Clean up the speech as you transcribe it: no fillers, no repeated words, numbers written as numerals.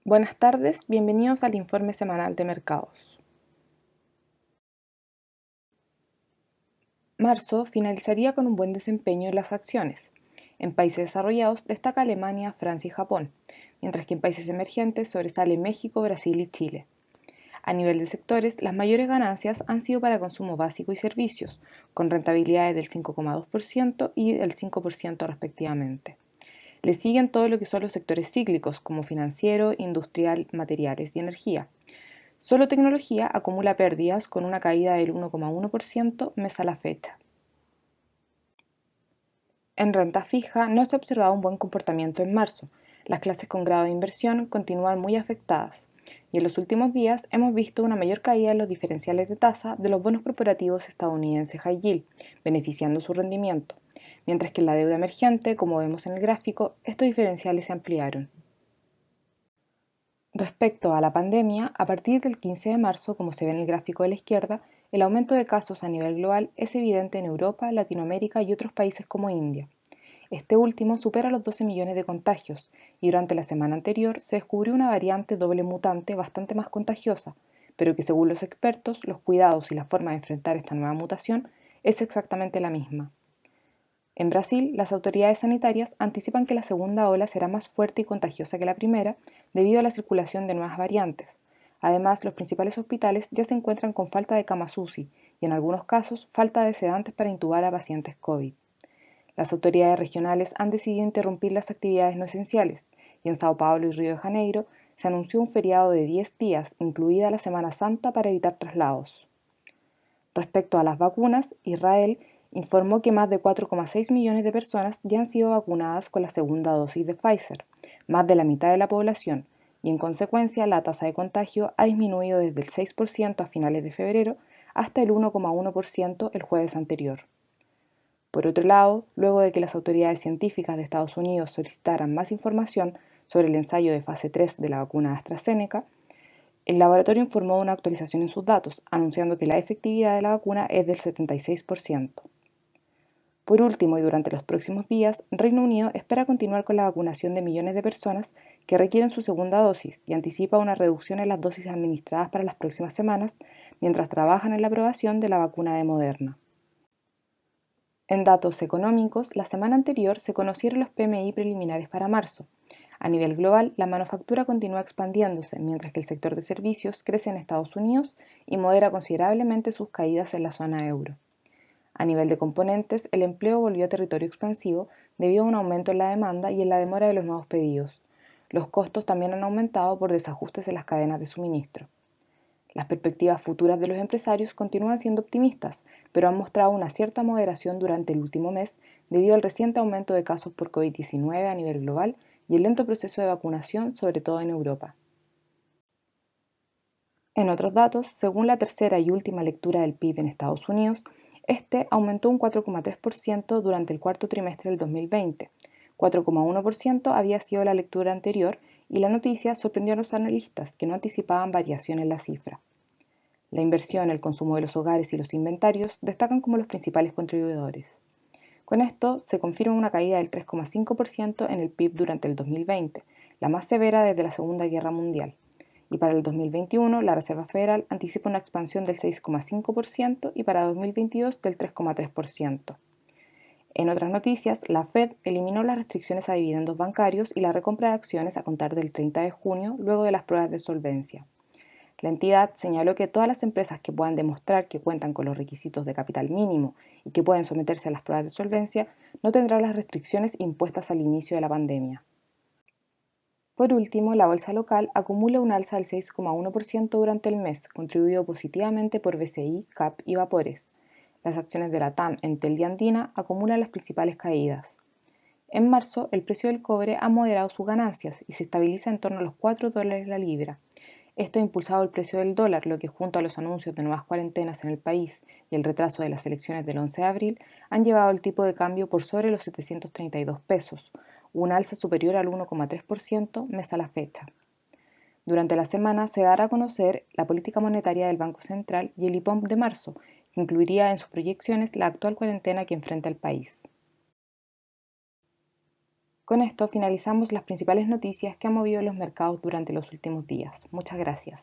Buenas tardes, bienvenidos al informe semanal de mercados. Marzo finalizaría con un buen desempeño en las acciones. En países desarrollados destaca Alemania, Francia y Japón, mientras que en países emergentes sobresale México, Brasil y Chile. A nivel de sectores, las mayores ganancias han sido para consumo básico y servicios, con rentabilidades del 5,2% y del 5% respectivamente. Le siguen todo lo que son los sectores cíclicos, como financiero, industrial, materiales y energía. Solo tecnología acumula pérdidas con una caída del 1,1% mes a la fecha. En renta fija no se ha observado un buen comportamiento en marzo. Las clases con grado de inversión continúan muy afectadas y en los últimos días hemos visto una mayor caída en los diferenciales de tasa de los bonos corporativos estadounidenses high yield, beneficiando su rendimiento, mientras que en la deuda emergente, como vemos en el gráfico, estos diferenciales se ampliaron. Respecto a la pandemia, a partir del 15 de marzo, como se ve en el gráfico de la izquierda, el aumento de casos a nivel global es evidente en Europa, Latinoamérica y otros países como India. Este último supera los 12 millones de contagios y durante la semana anterior se descubrió una variante doble mutante bastante más contagiosa, pero que según los expertos, los cuidados y la forma de enfrentar esta nueva mutación es exactamente la misma. En Brasil, las autoridades sanitarias anticipan que la segunda ola será más fuerte y contagiosa que la primera debido a la circulación de nuevas variantes. Además, los principales hospitales ya se encuentran con falta de camas UCI y, en algunos casos, falta de sedantes para intubar a pacientes COVID. Las autoridades regionales han decidido interrumpir las actividades no esenciales y en Sao Paulo y Río de Janeiro se anunció un feriado de 10 días, incluida la Semana Santa, para evitar traslados. Respecto a las vacunas, Israel informó que más de 4,6 millones de personas ya han sido vacunadas con la segunda dosis de Pfizer, más de la mitad de la población, y en consecuencia la tasa de contagio ha disminuido desde el 6% a finales de febrero hasta el 1,1% el jueves anterior. Por otro lado, luego de que las autoridades científicas de Estados Unidos solicitaran más información sobre el ensayo de fase 3 de la vacuna AstraZeneca, el laboratorio informó de una actualización en sus datos, anunciando que la efectividad de la vacuna es del 76%. Por último, y durante los próximos días, Reino Unido espera continuar con la vacunación de millones de personas que requieren su segunda dosis y anticipa una reducción en las dosis administradas para las próximas semanas, mientras trabajan en la aprobación de la vacuna de Moderna. En datos económicos, la semana anterior se conocieron los PMI preliminares para marzo. A nivel global, la manufactura continúa expandiéndose, mientras que el sector de servicios crece en Estados Unidos y modera considerablemente sus caídas en la zona euro. A nivel de componentes, el empleo volvió a territorio expansivo debido a un aumento en la demanda y en la demora de los nuevos pedidos. Los costos también han aumentado por desajustes en las cadenas de suministro. Las perspectivas futuras de los empresarios continúan siendo optimistas, pero han mostrado una cierta moderación durante el último mes debido al reciente aumento de casos por COVID-19 a nivel global y el lento proceso de vacunación, sobre todo en Europa. En otros datos, según la tercera y última lectura del PIB en Estados Unidos, este aumentó un 4,3% durante el cuarto trimestre del 2020. 4,1% había sido la lectura anterior y la noticia sorprendió a los analistas, que no anticipaban variación en la cifra. La inversión, el consumo de los hogares y los inventarios destacan como los principales contribuidores. Con esto, se confirma una caída del 3,5% en el PIB durante el 2020, la más severa desde la Segunda Guerra Mundial. Y para el 2021, la Reserva Federal anticipa una expansión del 6,5% y para 2022 del 3,3%. En otras noticias, la Fed eliminó las restricciones a dividendos bancarios y la recompra de acciones a contar del 30 de junio, luego de las pruebas de solvencia. La entidad señaló que todas las empresas que puedan demostrar que cuentan con los requisitos de capital mínimo y que pueden someterse a las pruebas de solvencia no tendrán las restricciones impuestas al inicio de la pandemia. Por último, la bolsa local acumula un alza del 6,1% durante el mes, contribuido positivamente por BCI, CAP y Vapores. Las acciones de la TAM, Entel y Andina acumulan las principales caídas. En marzo, el precio del cobre ha moderado sus ganancias y se estabiliza en torno a los $4 la libra. Esto ha impulsado el precio del dólar, lo que junto a los anuncios de nuevas cuarentenas en el país y el retraso de las elecciones del 11 de abril han llevado el tipo de cambio por sobre los 732 pesos, una alza superior al 1,3% mes a la fecha. Durante la semana se dará a conocer la política monetaria del Banco Central y el IPOM de marzo, que incluiría en sus proyecciones la actual cuarentena que enfrenta el país. Con esto finalizamos las principales noticias que han movido los mercados durante los últimos días. Muchas gracias.